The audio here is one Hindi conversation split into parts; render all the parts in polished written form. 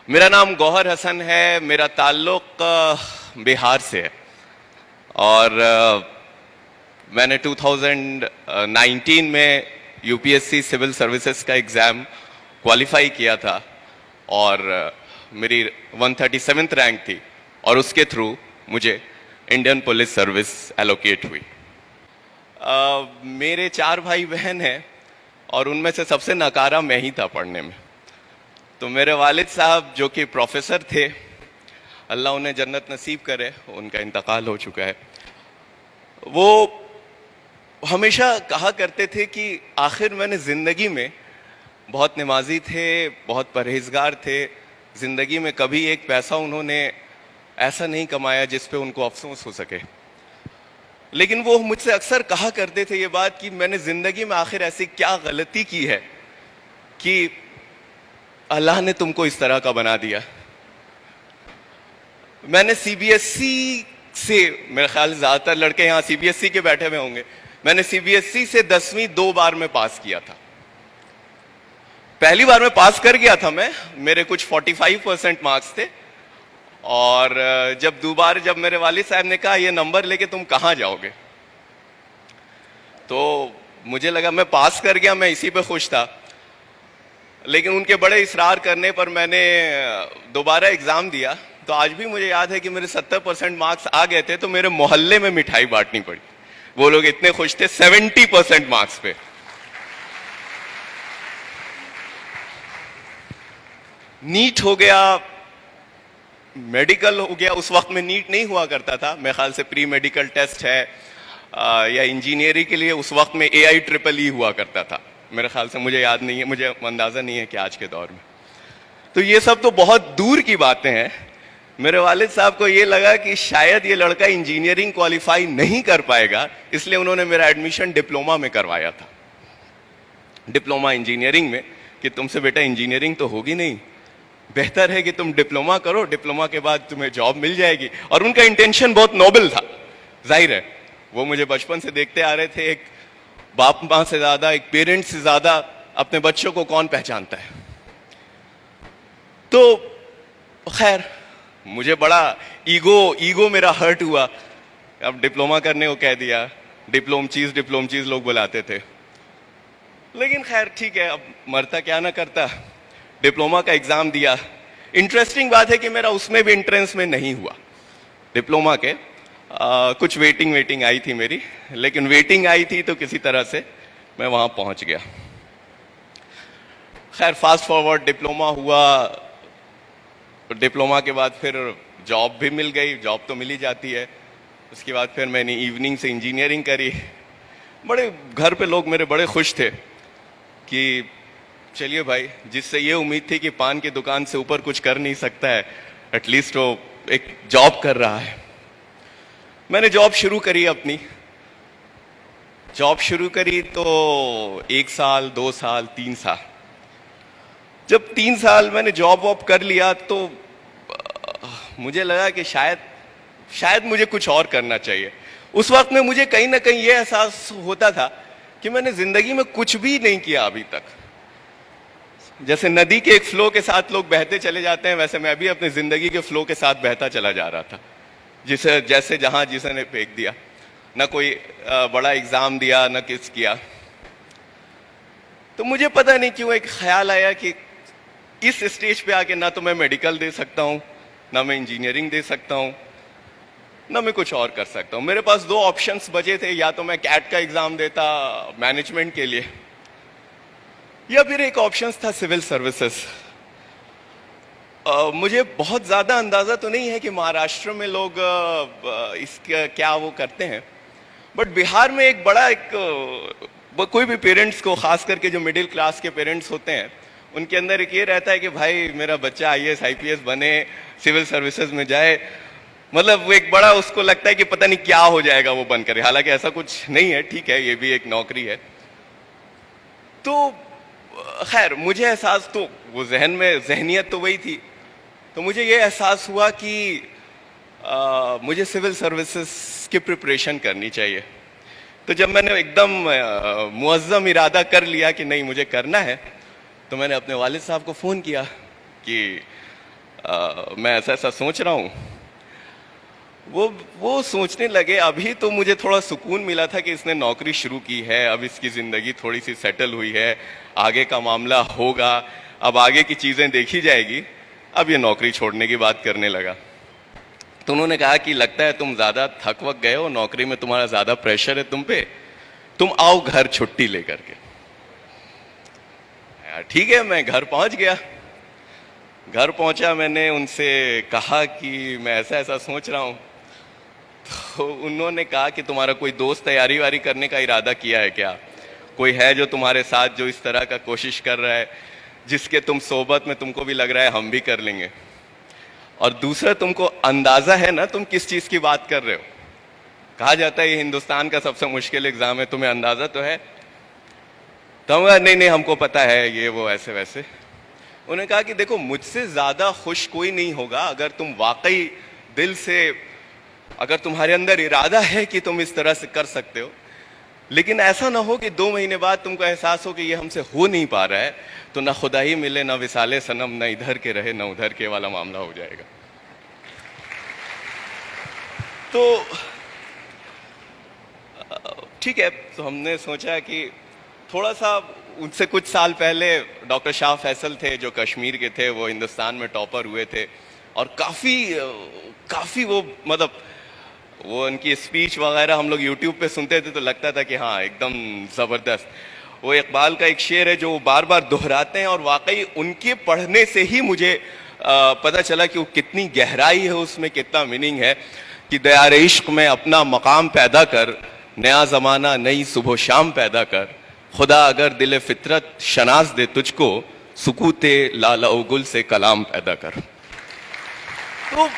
मेरा नाम गौहर हसन है। मेरा ताल्लुक बिहार से है और मैंने 2019 में यूपीएससी सिविल सर्विसेज का एग्ज़ाम क्वालिफाई किया था और मेरी 137th रैंक थी और उसके थ्रू मुझे इंडियन पुलिस सर्विस एलोकेट हुई। मेरे 4 भाई बहन हैं और उनमें से सबसे नकारा मैं ही था पढ़ने में। तो मेरे वालिद साहब जो कि प्रोफेसर थे, अल्लाह उन्हें जन्नत नसीब करे, उनका इंतकाल हो चुका है, वो हमेशा कहा करते थे कि आखिर मैंने ज़िंदगी में बहुत नमाजी थे, बहुत परहेजगार थे, ज़िंदगी में कभी एक पैसा उन्होंने ऐसा नहीं कमाया जिस पे उनको अफसोस हो सके। लेकिन वो मुझसे अक्सर कहा करते थे ये बात कि मैंने ज़िंदगी में आखिर ऐसी क्या गलती की है कि अल्लाह ने तुमको इस तरह का बना दिया। मैंने सीबीएसई से, मेरे ख्याल ज़्यादातर लड़के यहाँ सीबीएसई के बैठे हुए होंगे, मैंने सीबीएसई से 10वीं 2 बार में पास किया था। पहली बार में पास कर गया था मैं, मेरे कुछ 45% मार्क्स थे और जब मेरे वालिद साहब ने कहा ये नंबर लेके तुम कहाँ जाओगे, तो मुझे लगा मैं पास कर गया, मैं इसी पे खुश था। लेकिन उनके बड़े इसरार करने पर मैंने दोबारा एग्ज़ाम दिया। तो आज भी मुझे याद है कि मेरे 70% मार्क्स आ गए थे तो मेरे मोहल्ले में मिठाई बांटनी पड़ी। वो लोग इतने खुश थे 70% मार्क्स पे। नीट हो गया, मेडिकल हो गया। उस वक्त में नीट नहीं हुआ करता था, मेरे ख्याल से प्री मेडिकल टेस्ट है या इंजीनियरिंग के लिए उस वक्त में AIEEE हुआ करता था। मेरे ख्याल से, मुझे याद नहीं है, मुझे अंदाज़ा नहीं है कि आज के दौर में। तो ये सब तो बहुत दूर की बातें हैं। मेरे वालिद साहब को ये लगा कि शायद ये लड़का इंजीनियरिंग क्वालिफाई नहीं कर पाएगा, इसलिए उन्होंने मेरा एडमिशन डिप्लोमा में करवाया था, डिप्लोमा इंजीनियरिंग में, कि तुमसे बेटा इंजीनियरिंग तो होगी नहीं, बेहतर है कि तुम डिप्लोमा करो, डिप्लोमा के बाद तुम्हें जॉब मिल जाएगी। और उनका इंटेंशन बहुत नोबल था। जाहिर है वो मुझे बचपन से देखते आ रहे थे, एक बाप माँ से ज्यादा, एक पेरेंट्स से ज्यादा अपने बच्चों को कौन पहचानता है। तो खैर मुझे बड़ा ईगो मेरा हर्ट हुआ। अब डिप्लोमा करने को कह दिया, डिप्लोम चीज लोग बुलाते थे। लेकिन खैर ठीक है, अब मरता क्या ना करता। डिप्लोमा का एग्जाम दिया। इंटरेस्टिंग बात है कि मेरा उसमें भी एंट्रेंस में नहीं हुआ डिप्लोमा के। कुछ वेटिंग आई थी मेरी, लेकिन वेटिंग आई थी तो किसी तरह से मैं वहां पहुंच गया। खैर फास्ट फॉरवर्ड डिप्लोमा हुआ। डिप्लोमा के बाद फिर जॉब भी मिल गई, जॉब तो मिल ही जाती है। उसके बाद फिर मैंने इवनिंग से इंजीनियरिंग करी। बड़े घर पे लोग मेरे बड़े खुश थे कि चलिए भाई, जिससे ये उम्मीद थी कि पान की दुकान से ऊपर कुछ कर नहीं सकता है, एटलीस्ट वो एक जॉब कर रहा है। मैंने जॉब शुरू करी, अपनी जॉब शुरू करी तो 1 साल 2 साल 3 साल, जब 3 साल मैंने जॉब वॉब कर लिया तो मुझे लगा कि शायद मुझे कुछ और करना चाहिए। उस वक्त में मुझे कहीं ना कहीं यह एहसास होता था कि मैंने जिंदगी में कुछ भी नहीं किया अभी तक। जैसे नदी के एक फ्लो के साथ लोग बहते चले जाते हैं, वैसे मैं भी अपनी जिंदगी के फ्लो के साथ बहता चला जा रहा था। जैसे जहां जिसने फेंक दिया, ना कोई बड़ा एग्जाम दिया, ना किस किया। तो मुझे पता नहीं क्यों एक ख्याल आया कि इस स्टेज पे आके ना तो मैं मेडिकल दे सकता हूं, ना मैं इंजीनियरिंग दे सकता हूं, ना मैं कुछ और कर सकता हूं। मेरे पास 2 ऑप्शंस बचे थे, या तो मैं कैट का एग्जाम देता मैनेजमेंट के लिए, या फिर एक ऑप्शन था सिविल सर्विसेज। मुझे बहुत ज़्यादा अंदाज़ा तो नहीं है कि महाराष्ट्र में लोग इसका क्या वो करते हैं, बट बिहार में एक बड़ा कोई भी पेरेंट्स को, खास करके जो मिडिल क्लास के पेरेंट्स होते हैं, उनके अंदर एक ये रहता है कि भाई मेरा बच्चा IAS IPS बने, सिविल सर्विसेज में जाए। मतलब वो एक बड़ा उसको लगता है कि पता नहीं क्या हो जाएगा वो बनकर। हालांकि ऐसा कुछ नहीं है, ठीक है, ये भी एक नौकरी है। तो खैर मुझे एहसास, तो वो जहनियत तो वही थी। तो मुझे ये एहसास हुआ कि मुझे सिविल सर्विसेज की प्रिपरेशन करनी चाहिए। तो जब मैंने एकदम मुअज़्ज़म इरादा कर लिया कि नहीं मुझे करना है, तो मैंने अपने वालिद साहब को फ़ोन किया कि मैं ऐसा ऐसा सोच रहा हूँ। वो सोचने लगे। अभी तो मुझे थोड़ा सुकून मिला था कि इसने नौकरी शुरू की है, अब इसकी ज़िंदगी थोड़ी सी सेटल हुई है, आगे का मामला होगा, अब आगे की चीज़ें देखी जाएगी। अब ये नौकरी छोड़ने की बात करने लगा। तो उन्होंने कहा कि लगता है तुम ज़्यादा थक वक गए हो, नौकरी में तुम्हारा ज़्यादा प्रेशर है तुम पे, तुम आओ घर छुट्टी लेकर के। ठीक है, मैं घर पहुंच गया। घर पहुंचा, मैंने उनसे कहा कि मैं ऐसा ऐसा सोच रहा हूँ। तो उन्होंने कहा कि तुम्हारा कोई दोस्त तैयारी वारी करने का इरादा किया है क्या? कोई है जो तुम्हारे साथ जो इस तरह का कोशिश कर रहा है, जिसके तुम सोबत में तुमको भी लग रहा है हम भी कर लेंगे? और दूसरा, तुमको अंदाजा है ना तुम किस चीज की बात कर रहे हो? कहा जाता है ये हिंदुस्तान का सबसे मुश्किल एग्जाम है, तुम्हें अंदाजा तो है? तो नहीं नहीं हमको पता है, ये वो ऐसे वैसे। उन्होंने कहा कि देखो, मुझसे ज्यादा खुश कोई नहीं होगा अगर तुम वाकई दिल से, अगर तुम्हारे अंदर इरादा है कि तुम इस तरह से कर सकते हो, लेकिन ऐसा ना हो कि 2 महीने बाद तुमको एहसास हो कि ये हमसे हो नहीं पा रहा है, तो ना खुदा ही मिले ना विसाले सनम, ना इधर के रहे ना उधर के वाला मामला हो जाएगा। तो ठीक है, तो हमने सोचा कि थोड़ा सा, उनसे कुछ साल पहले डॉक्टर शाह फैसल थे जो कश्मीर के थे, वो हिंदुस्तान में टॉपर हुए थे, और काफ़ी वो मतलब वो उनकी स्पीच वगैरह हम लोग यूट्यूब पे सुनते थे तो लगता था कि हाँ एकदम ज़बरदस्त। वो इकबाल का एक शेर है जो वो बार बार दोहराते हैं, और वाकई उनके पढ़ने से ही मुझे पता चला कि वो कितनी गहराई है उसमें, कितना मीनिंग है कि दयार इश्क में अपना मकाम पैदा कर, नया ज़माना नई सुबह शाम पैदा कर, खुदा अगर दिल फितरत शनाज दे तुझको, सुकूते लाला गुल से कलाम पैदा कर। तो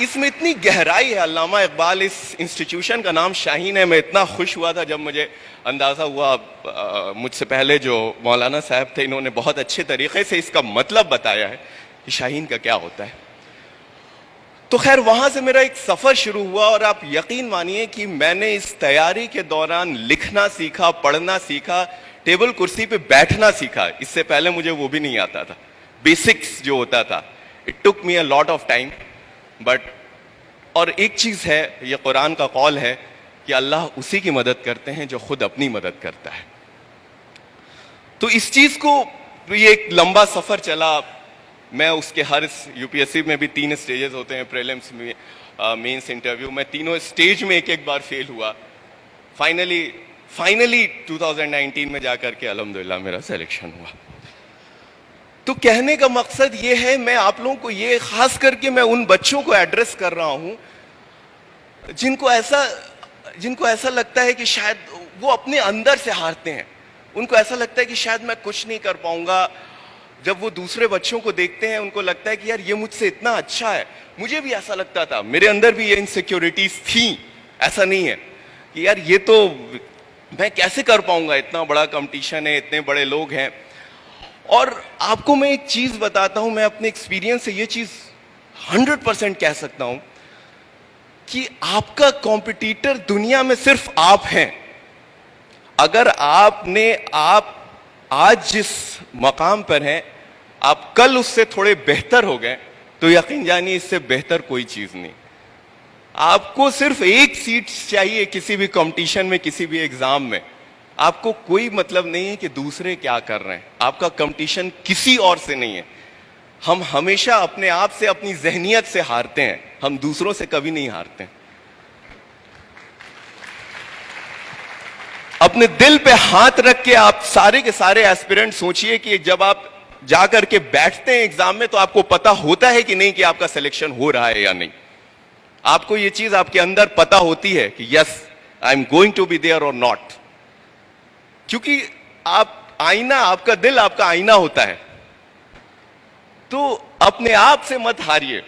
इसमें इतनी गहराई है। अल्लामा इकबाल, इस इंस्टीट्यूशन का नाम शाहीन है। मैं इतना खुश हुआ था जब मुझे अंदाज़ा हुआ, मुझसे पहले जो मौलाना साहब थे इन्होंने बहुत अच्छे तरीके से इसका मतलब बताया है कि शाहीन का क्या होता है। तो खैर वहाँ से मेरा एक सफ़र शुरू हुआ, और आप यकीन मानिए कि मैंने इस तैयारी के दौरान लिखना सीखा, पढ़ना सीखा, टेबल कुर्सी पे बैठना सीखा। इससे पहले मुझे वो भी नहीं आता था, बेसिक्स जो होता था। It took me a lot of time but, और एक चीज़ है, ये कुरान का कौल है कि अल्लाह उसी की मदद करते हैं जो खुद अपनी मदद करता है। तो इस चीज़ को, ये एक लंबा सफ़र चला। मैं उसके हर, यूपीएससी में भी 3 स्टेजेस होते हैं, प्रीलिम्स में, मेंस, इंटरव्यू में, तीनों स्टेज में एक एक बार फेल हुआ। फाइनली 2019 में जाकर के अल्हम्दुलिल्लाह मेरा सिलेक्शन हुआ। तो कहने का मकसद ये है, मैं आप लोगों को ये, खास करके मैं उन बच्चों को एड्रेस कर रहा हूं जिनको ऐसा लगता है कि शायद वो अपने अंदर से हारते हैं। उनको ऐसा लगता है कि शायद मैं कुछ नहीं कर पाऊंगा। जब वो दूसरे बच्चों को देखते हैं उनको लगता है कि यार ये मुझसे इतना अच्छा है। मुझे भी ऐसा लगता था, मेरे अंदर भी ये इनसिक्योरिटीज थी। ऐसा नहीं है कि यार ये तो मैं कैसे कर पाऊंगा, इतना बड़ा कंपटीशन है, इतने बड़े लोग हैं। और आपको मैं एक चीज बताता हूं, मैं अपने एक्सपीरियंस से ये चीज 100% कह सकता हूं कि आपका कॉम्पिटिटर दुनिया में सिर्फ आप हैं। अगर आप आज जिस मकाम पर हैं, आप कल उससे थोड़े बेहतर हो गए तो यकीन जानिए इससे बेहतर कोई चीज नहीं। आपको सिर्फ एक सीट चाहिए किसी भी कंपटीशन में, किसी भी एग्जाम में। आपको कोई मतलब नहीं है कि दूसरे क्या कर रहे हैं। आपका कंपटीशन किसी और से नहीं है। हम हमेशा अपने आप से, अपनी जहनियत से हारते हैं, हम दूसरों से कभी नहीं हारते। अपने दिल पे हाथ रख के आप सारे के सारे एस्पिरेंट सोचिए कि जब आप जाकर के बैठते हैं एग्जाम में तो आपको पता होता है कि नहीं कि आपका सिलेक्शन हो रहा है या नहीं। आपको ये चीज आपके अंदर पता होती है कि yes I am going to be there और नॉट। क्योंकि आपका दिल आपका आईना होता है। तो अपने आप से मत हारिए।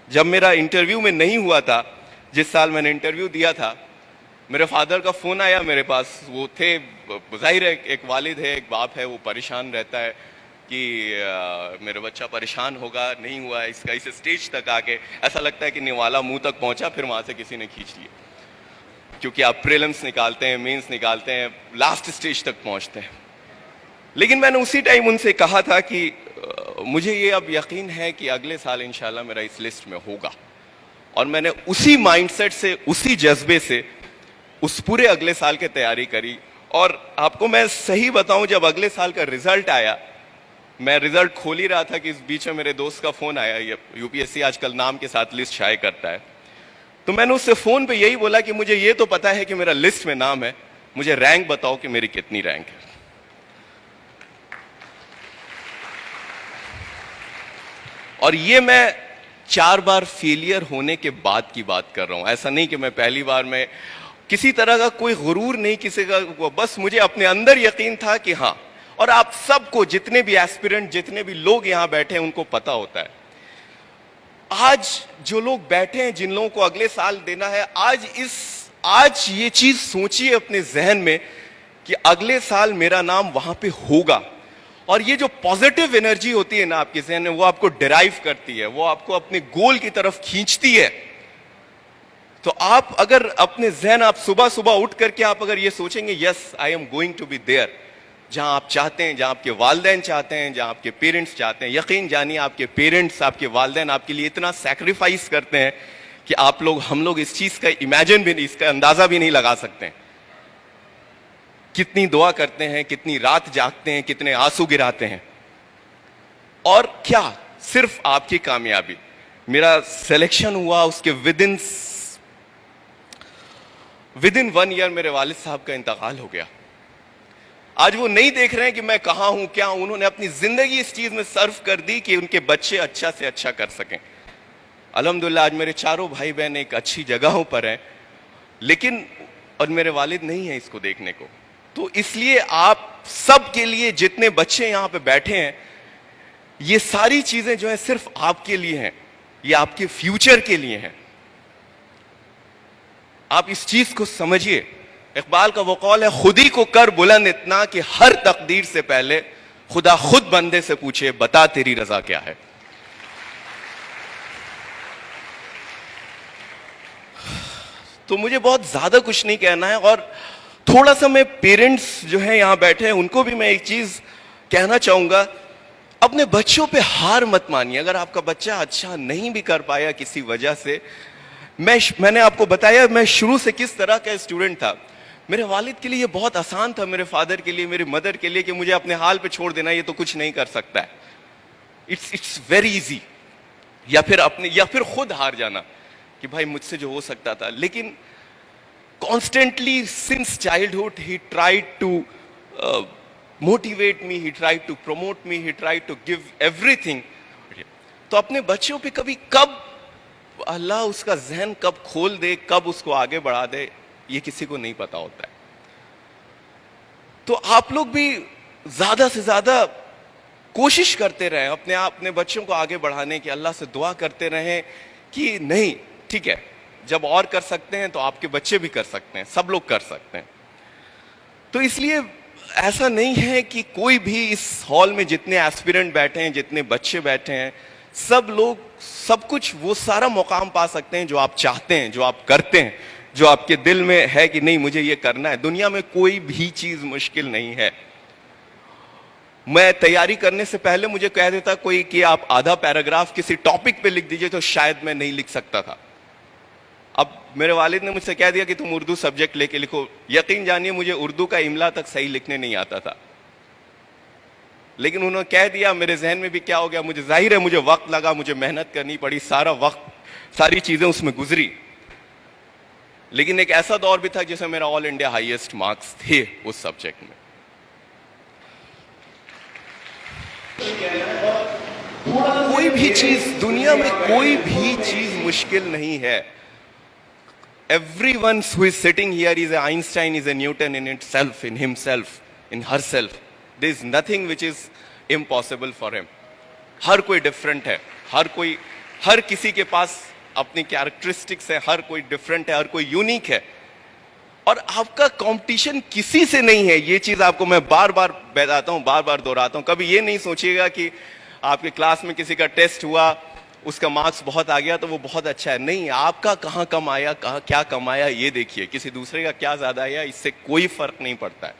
जब मेरा इंटरव्यू में नहीं हुआ था, जिस साल मैंने इंटरव्यू दिया था, मेरे फादर का फोन आया मेरे पास। वो थे, जाहिर है एक वालिद है, एक बाप है, वो परेशान रहता है कि मेरा बच्चा परेशान होगा, नहीं हुआ इसका। इस स्टेज तक आके ऐसा लगता है कि निवाला मुंह तक पहुंचा, फिर वहां से किसी ने खींच लिया। क्योंकि आप प्रीलिम्स निकालते हैं, मेंस निकालते हैं, लास्ट स्टेज तक पहुंचते हैं। लेकिन मैंने उसी टाइम उनसे कहा था कि मुझे ये अब यकीन है कि अगले साल इंशाल्लाह मेरा इस लिस्ट में होगा, और मैंने उसी माइंडसेट से, उसी जज्बे से उस पूरे अगले साल की तैयारी करी। और आपको मैं सही बताऊं, जब अगले साल का रिजल्ट आया, मैं रिजल्ट खोल ही रहा था कि इस बीच में मेरे दोस्त का फोन आया। यूपीएससी आजकल नाम के साथ लिस्ट शाये करता है, तो मैंने उससे फोन पे यही बोला कि मुझे ये तो पता है कि मेरा लिस्ट में नाम है, मुझे रैंक बताओ कि मेरी कितनी रैंक है। और ये मैं 4 बार फेलियर होने के बाद की बात कर रहा हूं, ऐसा नहीं कि मैं पहली बार में, किसी तरह का कोई गुरूर नहीं किसी का, बस मुझे अपने अंदर यकीन था कि हाँ। और आप सबको, जितने भी एस्पिरेंट, जितने भी लोग यहां बैठे हैं, उनको पता होता है। आज जो लोग बैठे हैं, जिन लोगों को अगले साल देना है, आज ये चीज सोचिए अपने जहन में कि अगले साल मेरा नाम वहां पे होगा। और ये जो पॉजिटिव एनर्जी होती है ना आपके जहन में, वो आपको डिराइव करती है, वो आपको अपने गोल की तरफ खींचती है। तो आप अगर अपने जहन, आप सुबह सुबह उठ करके आप अगर ये सोचेंगे, yes I am going to be there, जहां आप चाहते हैं, जहां आपके वालिदैन चाहते हैं, जहां आपके पेरेंट्स चाहते हैं, यकीन जानिए आपके पेरेंट्स, आपके वालिदैन आपके लिए इतना सैक्रिफाइस करते हैं कि आप लोग, हम लोग इस चीज का इमेजिन भी नहीं, इसका अंदाजा भी नहीं लगा सकते हैं। कितनी दुआ करते हैं, कितनी रात जागते हैं, कितने आंसू गिराते हैं। और क्या सिर्फ आपकी कामयाबी, मेरा सिलेक्शन हुआ, उसके विदिन 1 ईयर मेरे वालिद साहब का इंतकाल हो गया। आज वो नहीं देख रहे हैं कि मैं कहां हूं, क्या हूं। उन्होंने अपनी जिंदगी इस चीज में सर्व कर दी कि उनके बच्चे अच्छा से अच्छा कर सकें। अल्हम्दुलिल्लाह आज मेरे चारों भाई बहन एक अच्छी जगहों पर हैं, लेकिन और मेरे वालिद नहीं है इसको देखने को। तो इसलिए आप सब के लिए, जितने बच्चे यहां पे बैठे हैं, ये सारी चीजें जो है सिर्फ आपके लिए हैं, ये आपके फ्यूचर के लिए हैं। आप इस चीज को समझिए। इकबाल का वो कौल है, खुद ही को कर बुलंद इतना कि हर तकदीर से पहले खुदा खुद बंदे से पूछे, बता तेरी रजा क्या है। तो मुझे बहुत ज्यादा कुछ नहीं कहना है, और थोड़ा सा मैं पेरेंट्स जो है यहां बैठे हैं उनको भी मैं एक चीज कहना चाहूंगा, अपने बच्चों पे हार मत मानिए। अगर आपका बच्चा अच्छा नहीं भी कर पाया किसी वजह से, मैंने आपको बताया मैं शुरू से किस तरह का स्टूडेंट था। मेरे वालिद के लिए ये बहुत आसान था, मेरे फादर के लिए, मेरी मदर के लिए, कि मुझे अपने हाल पे छोड़ देना, ये तो कुछ नहीं कर सकता है, इट्स वेरी इजी। या फिर खुद हार जाना कि भाई मुझसे जो हो सकता था। लेकिन constantly since childhood he tried to motivate me, he tried to promote me, he tried to give everything. तो अपने बच्चों पे कभी, कब अल्लाह उसका जहन कब खोल दे, कब उसको आगे बढ़ा दे, ये किसी को नहीं पता होता है। तो आप लोग भी ज्यादा से ज्यादा कोशिश करते रहें अपने बच्चों को आगे बढ़ाने की, अल्लाह से दुआ करते रहें कि नहीं ठीक है, जब और कर सकते हैं तो आपके बच्चे भी कर सकते हैं, सब लोग कर सकते हैं। तो इसलिए ऐसा नहीं है कि कोई भी इस हॉल में जितने एस्पिरेंट बैठे हैं, जितने बच्चे बैठे हैं, सब लोग सब कुछ वो सारा मुकाम पा सकते हैं जो आप चाहते हैं, जो आप करते हैं, जो आपके दिल में है कि नहीं मुझे ये करना है। दुनिया में कोई भी चीज मुश्किल नहीं है। मैं तैयारी करने से पहले मुझे कह देता कोई कि आप आधा पैराग्राफ किसी टॉपिक पे लिख दीजिए, तो शायद मैं नहीं लिख सकता था। अब मेरे वालिद ने मुझसे कह दिया कि तुम उर्दू सब्जेक्ट लेके लिखो। यकीन जानिए मुझे उर्दू का इमला तक सही लिखने नहीं आता था, लेकिन उन्होंने कह दिया, मेरे जहन में भी क्या हो गया, मुझे जाहिर है मुझे वक्त लगा, मुझे मेहनत करनी पड़ी, सारा वक्त, सारी चीजें उसमें गुजरी। लेकिन एक ऐसा दौर भी था जिसमें मेरा ऑल इंडिया हाईएस्ट मार्क्स थे उस सब्जेक्ट में। कोई भी चीज दुनिया में, कोई भी चीज मुश्किल नहीं है। Everyone who is sitting here is an Einstein, is a Newton in itself, in himself, in herself. There is nothing which is impossible for him. हर कोई डिफरेंट है, हर किसी के पास अपनी कैरेक्टरिस्टिक्स है, हर कोई डिफरेंट है, हर कोई यूनिक है। और आपका कंपटीशन किसी से नहीं है, ये चीज आपको मैं बार बार बताता हूं, बार बार दोहराता हूं। कभी ये नहीं सोचिएगा कि आपके क्लास में किसी का टेस्ट हुआ, उसका मार्क्स बहुत आ गया तो वो बहुत अच्छा है। नहीं, आपका कहाँ कम आया, कहाँ क्या कम आया ये देखिए। किसी दूसरे का क्या ज्यादा आया, इससे कोई फर्क नहीं पड़ता है।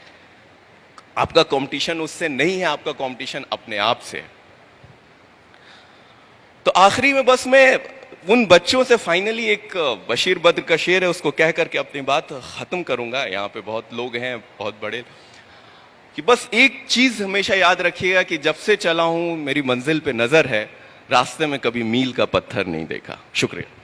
आपका कंपटीशन उससे नहीं है, आपका कंपटीशन अपने आप से है। तो आखिरी में बस मैं उन बच्चों से फाइनली एक बशीर बद्र का शेर है उसको कह करके अपनी बात खत्म करूंगा। यहाँ पे बहुत लोग हैं बहुत बड़े, कि बस एक चीज हमेशा याद रखिएगा कि जब से चला हूं मेरी मंजिल पे नजर है, रास्ते में कभी मील का पत्थर नहीं देखा। शुक्रिया।